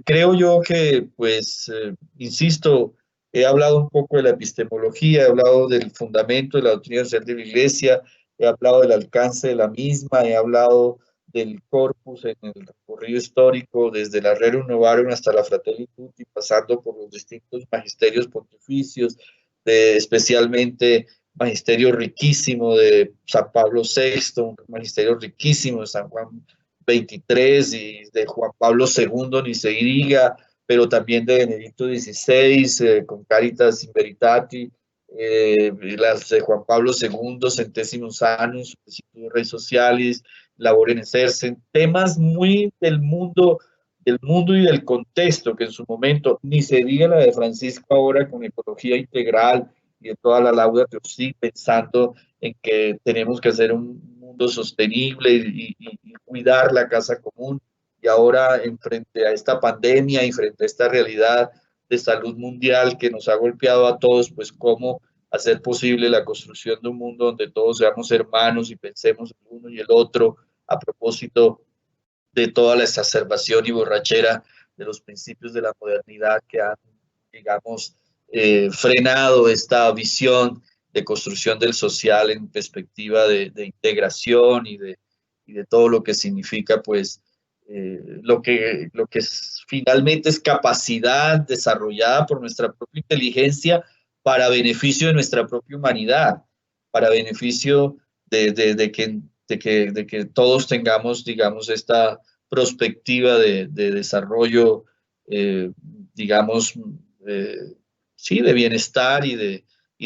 Creo yo que, pues, insisto, he hablado un poco de la epistemología, he hablado del fundamento de la doctrina social de la Iglesia, he hablado del alcance de la misma, he hablado del corpus en el recorrido histórico, desde la Rerum Novarum hasta la Fratelli Tutti, pasando por los distintos magisterios pontificios, especialmente magisterio riquísimo de San Pablo VI, un magisterio riquísimo de San Juan XXIII y de Juan Pablo II, ni se diga, pero también de Benedicto XVI, con Caritas in Veritate, las de Juan Pablo II, Centésimos Annus, Rei Socialis, Labor in Exercens, temas muy del mundo y del contexto, que en su momento, ni se diga la de Francisco ahora con ecología integral y de toda la Laudato Si, pensando en que tenemos que hacer un mundo sostenible y cuidar la casa común. Y ahora, en frente a esta pandemia y frente a esta realidad de salud mundial que nos ha golpeado a todos, pues cómo hacer posible la construcción de un mundo donde todos seamos hermanos y pensemos el uno y el otro a propósito de toda la exacerbación y borrachera de los principios de la modernidad que han, digamos, frenado esta visión de construcción del social en perspectiva de integración y de todo lo que significa, pues, lo que finalmente es capacidad desarrollada por nuestra propia inteligencia para beneficio de nuestra propia humanidad, para beneficio de que todos tengamos, digamos, esta perspectiva de desarrollo, digamos, sí, de bienestar y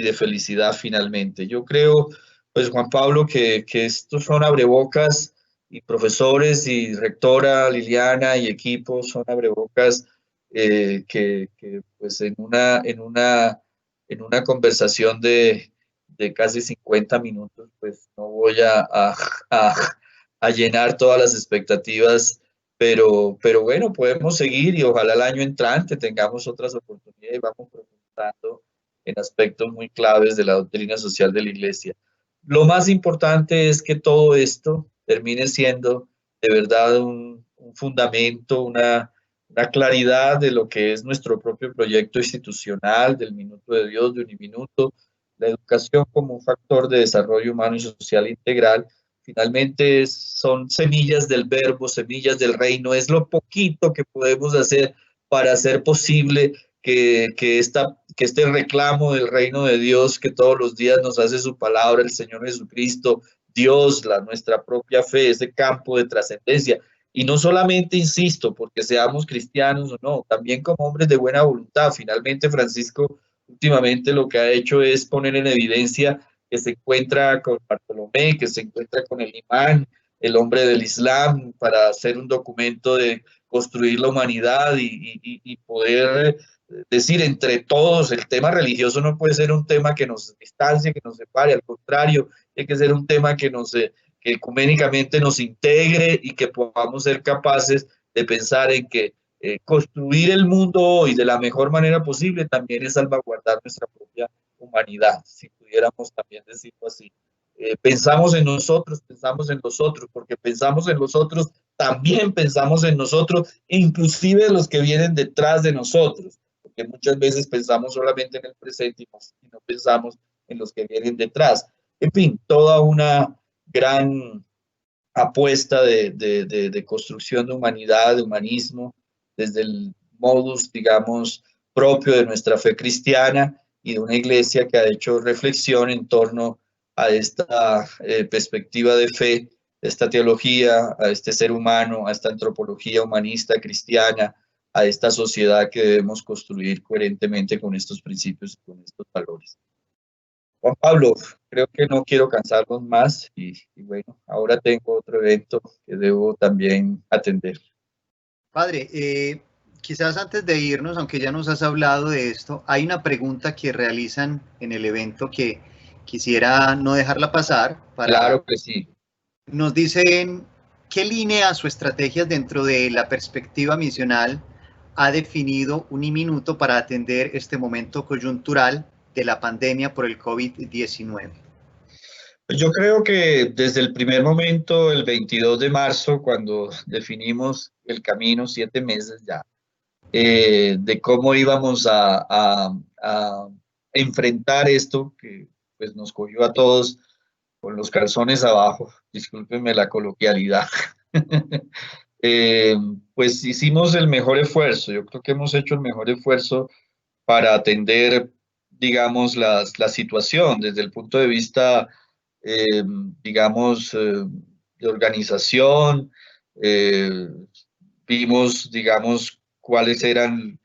de felicidad finalmente. Yo creo, pues, Juan Pablo, que estos son abrebocas y profesores y rectora Liliana y equipo son abrebocas pues en una conversación de casi 50 minutos, pues no voy a llenar todas las expectativas, pero bueno, podemos seguir y ojalá el año entrante tengamos otras oportunidades y vamos profundizando en aspectos muy claves de la doctrina social de la Iglesia. Lo más importante es que todo esto termine siendo de verdad un fundamento, una claridad de lo que es nuestro propio proyecto institucional, del Minuto de Dios, de Uniminuto, la educación como un factor de desarrollo humano y social integral. Finalmente son semillas del verbo, semillas del reino, es lo poquito que podemos hacer para hacer posible que este reclamo del reino de Dios que todos los días nos hace su palabra, el Señor Jesucristo, Dios, nuestra propia fe, ese campo de trascendencia. Y no solamente, insisto, porque seamos cristianos o no, también como hombres de buena voluntad. Finalmente, Francisco últimamente lo que ha hecho es poner en evidencia que se encuentra con Bartolomé, que se encuentra con el imán, el hombre del Islam, para hacer un documento de construir la humanidad y poder decir entre todos, el tema religioso no puede ser un tema que nos distancie, que nos separe, al contrario, tiene que ser un tema que ecuménicamente nos integre y que podamos ser capaces de pensar en que construir el mundo hoy de la mejor manera posible también es salvaguardar nuestra propia humanidad, si pudiéramos también decirlo así. Pensamos en nosotros, porque pensamos en los otros, también pensamos en nosotros, inclusive los que vienen detrás de nosotros, porque muchas veces pensamos solamente en el presente y no pensamos en los que vienen detrás. En fin, toda una gran apuesta de construcción de humanidad, de humanismo, desde el modus, digamos, propio de nuestra fe cristiana y de una iglesia que ha hecho reflexión en torno a esta perspectiva de fe, a esta teología, a este ser humano, a esta antropología humanista cristiana, a esta sociedad que debemos construir coherentemente con estos principios y con estos valores. Juan Pablo, creo que no quiero cansarnos más y bueno, ahora tengo otro evento que debo también atender. Padre, quizás antes de irnos, aunque ya nos has hablado de esto, hay una pregunta que realizan en el evento que quisiera no dejarla pasar. Claro que sí. Nos dicen, ¿qué líneas o estrategias dentro de la perspectiva misional ha definido Uniminuto para atender este momento coyuntural de la pandemia por el COVID-19? Yo creo que desde el primer momento, el 22 de marzo, cuando definimos el camino, 7 meses ya, de cómo íbamos a enfrentar esto que pues, nos cogió a todos con los calzones abajo, discúlpenme la coloquialidad. Pues hicimos el mejor esfuerzo, yo creo que hemos hecho el mejor esfuerzo para atender, digamos, la situación desde el punto de vista, digamos, de organización. Vimos, digamos, cuáles eran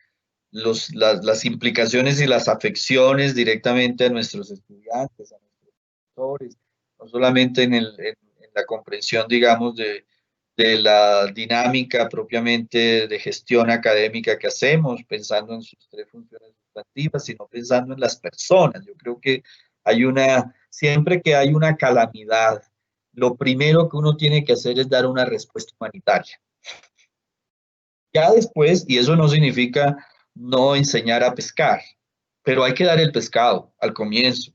las implicaciones y las afecciones directamente a nuestros estudiantes, a nuestros profesores, no solamente en la comprensión, digamos, de la dinámica propiamente de gestión académica que hacemos, pensando en sus 3 funciones sustantivas, sino pensando en las personas. Yo creo que siempre que hay una calamidad, lo primero que uno tiene que hacer es dar una respuesta humanitaria. Ya después, y eso no significa no enseñar a pescar, pero hay que dar el pescado al comienzo.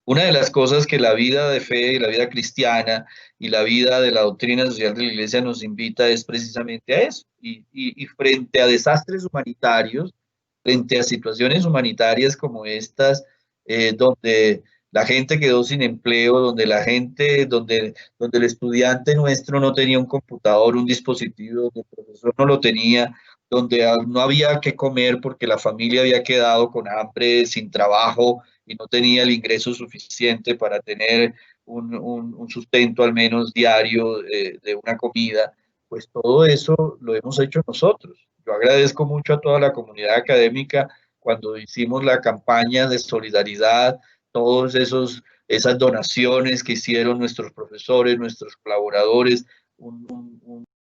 Una de las cosas que la vida de fe y la vida cristiana y la vida de la doctrina social de la Iglesia nos invita es precisamente a eso. Y frente a desastres humanitarios, frente a situaciones humanitarias como estas, donde la gente quedó sin empleo, donde el estudiante nuestro no tenía un computador, un dispositivo, donde el profesor no lo tenía, donde no había que comer porque la familia había quedado con hambre, sin trabajo, y no tenía el ingreso suficiente para tener un sustento al menos diario de una comida, pues todo eso lo hemos hecho nosotros. Yo agradezco mucho a toda la comunidad académica cuando hicimos la campaña de solidaridad, esas donaciones que hicieron nuestros profesores, nuestros colaboradores,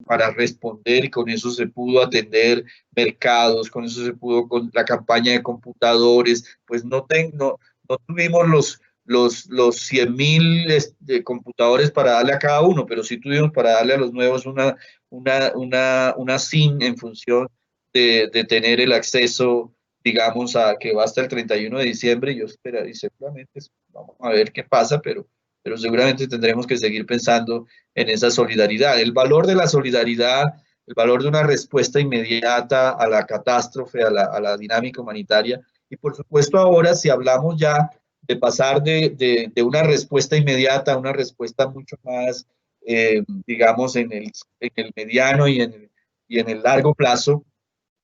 para responder, y con eso se pudo atender mercados, con eso se pudo, con la campaña de computadores, pues no tuvimos los 100,000 computadores para darle a cada uno, pero sí tuvimos para darle a los nuevos una SIM en función de tener el acceso, digamos, a que va hasta el 31 de diciembre, y seguramente vamos a ver qué pasa, pero seguramente tendremos que seguir pensando en esa solidaridad. El valor de la solidaridad, el valor de una respuesta inmediata a la catástrofe, a la dinámica humanitaria. Y por supuesto ahora, si hablamos ya de pasar de una respuesta inmediata a una respuesta mucho más, digamos, en el mediano y en el largo plazo,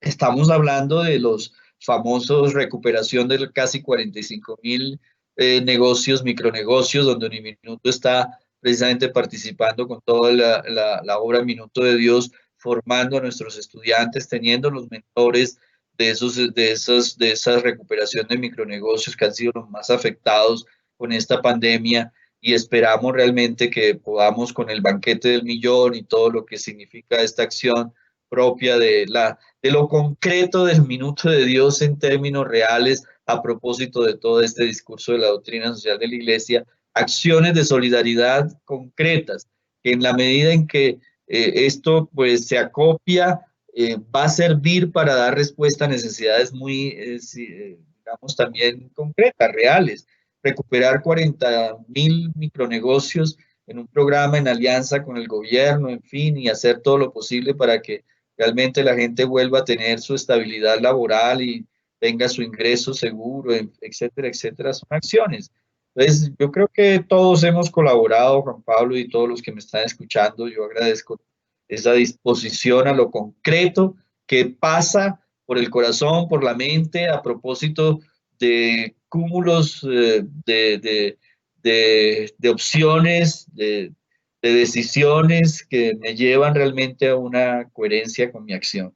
estamos hablando de los famosos recuperación de casi 45,000 negocios, micronegocios, donde Uniminuto está precisamente participando con toda la obra Minuto de Dios, formando a nuestros estudiantes, teniendo los mentores de esa recuperación de micronegocios que han sido los más afectados con esta pandemia, y esperamos realmente que podamos, con el banquete del millón y todo lo que significa esta acción propia de lo concreto del minuto de Dios en términos reales, a propósito de todo este discurso de la doctrina social de la Iglesia, acciones de solidaridad concretas, que en la medida en que esto pues se acopia, va a servir para dar respuesta a necesidades muy, digamos, también concretas, reales. Recuperar 40,000 micronegocios en un programa en alianza con el gobierno, en fin, y hacer todo lo posible para que realmente la gente vuelva a tener su estabilidad laboral y tenga su ingreso seguro, etcétera, etcétera, son acciones. Entonces, yo creo que todos hemos colaborado, Juan Pablo, y todos los que me están escuchando, yo agradezco esa disposición a lo concreto que pasa por el corazón, por la mente, a propósito de cúmulos de opciones, de decisiones que me llevan realmente a una coherencia con mi acción.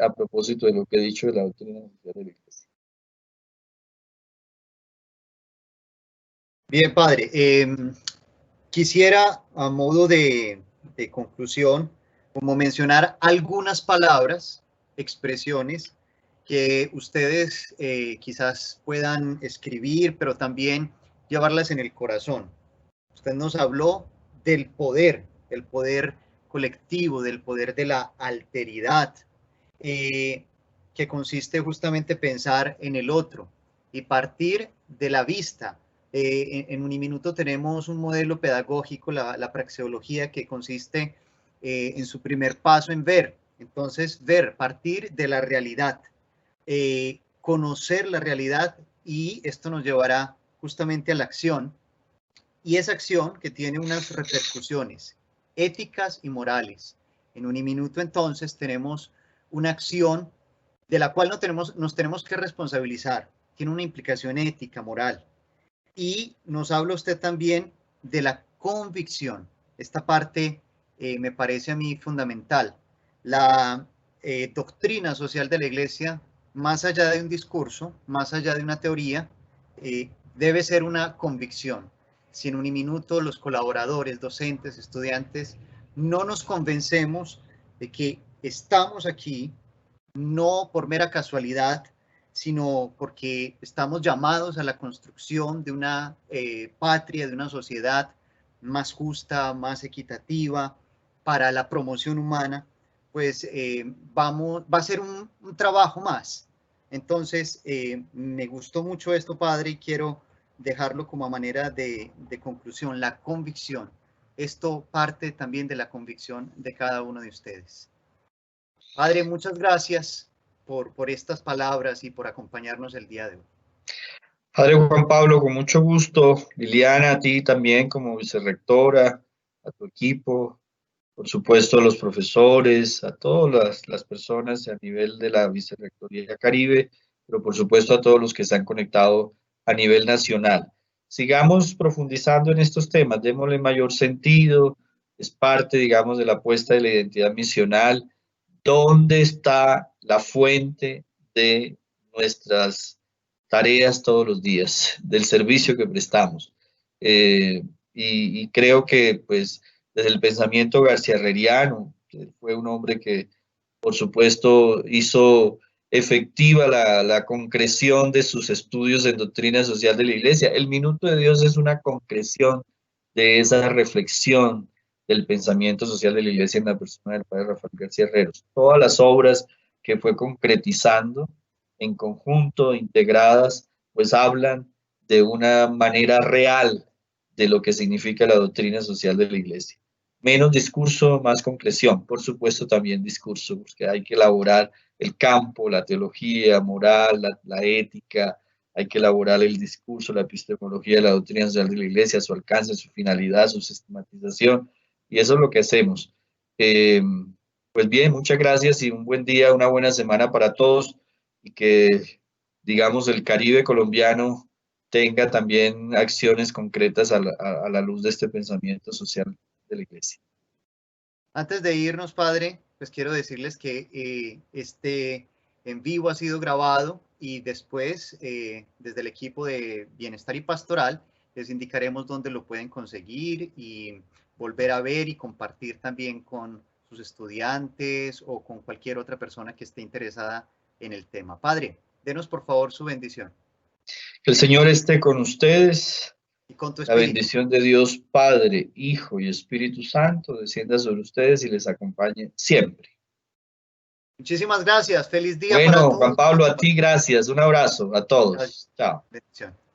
A propósito de lo que he dicho de la doctrina social de la Iglesia. Bien, padre. Quisiera, a modo de conclusión, como mencionar algunas palabras, expresiones que ustedes quizás puedan escribir, pero también llevarlas en el corazón. Usted nos habló del poder colectivo, del poder de la alteridad, que consiste justamente en pensar en el otro y partir de la vista. En Uniminuto tenemos un modelo pedagógico, la praxeología, que consiste en su primer paso en ver. Entonces, ver, partir de la realidad, conocer la realidad, y esto nos llevará justamente a la acción, y esa acción que tiene unas repercusiones éticas y morales. En Uniminuto entonces tenemos una acción de la cual nos tenemos que responsabilizar, tiene una implicación ética, moral. Y nos habla usted también de la convicción. Esta parte me parece a mí fundamental. La doctrina social de la Iglesia, más allá de un discurso, más allá de una teoría, debe ser una convicción. Si en Uniminuto los colaboradores, docentes, estudiantes, no nos convencemos de que estamos aquí no por mera casualidad, sino porque estamos llamados a la construcción de una patria, de una sociedad más justa, más equitativa, para la promoción humana, pues va a ser un trabajo más. Entonces, me gustó mucho esto, padre, y quiero dejarlo como a manera de conclusión, la convicción. Esto parte también de la convicción de cada uno de ustedes. Padre, muchas gracias por estas palabras y por acompañarnos el día de hoy. Padre Juan Pablo, con mucho gusto. Liliana, a ti también como vicerrectora, a tu equipo, por supuesto a los profesores, a todas las personas a nivel de la Vicerrectoría Caribe, pero por supuesto a todos los que se han conectado a nivel nacional. Sigamos profundizando en estos temas, démosle mayor sentido, es parte, digamos, de la apuesta de la identidad misional. ¿Dónde está la fuente de nuestras tareas todos los días, del servicio que prestamos? Y creo que, pues, desde el pensamiento garciarreriano, que fue un hombre que, por supuesto, hizo efectiva la concreción de sus estudios en doctrina social de la Iglesia. El Minuto de Dios es una concreción de esa reflexión del pensamiento social de la Iglesia en la persona del padre Rafael García Herreros. Todas las obras que fue concretizando en conjunto, integradas, pues hablan de una manera real de lo que significa la doctrina social de la Iglesia. Menos discurso, más concreción. Por supuesto, también discurso, porque hay que elaborar el campo, la teología moral, la ética, hay que elaborar el discurso, la epistemología de la doctrina social de la Iglesia, su alcance, su finalidad, su sistematización, y eso es lo que hacemos. Pues bien, muchas gracias y un buen día, una buena semana para todos, y que, digamos, el Caribe colombiano tenga también acciones concretas a la luz de este pensamiento social de la Iglesia. Antes de irnos, padre, pues quiero decirles que este en vivo ha sido grabado, y después, desde el equipo de Bienestar y Pastoral, les indicaremos dónde lo pueden conseguir y volver a ver y compartir también con sus estudiantes o con cualquier otra persona que esté interesada en el tema. Padre, denos por favor su bendición. Que el Señor esté con ustedes. Y con tu La espíritu. bendición de Dios Padre, Hijo y Espíritu Santo descienda sobre ustedes y les acompañe siempre. Muchísimas gracias. Feliz día bueno, para todos. Juan Pablo, a ti gracias. Un abrazo a todos. Gracias. Chao. Bendición.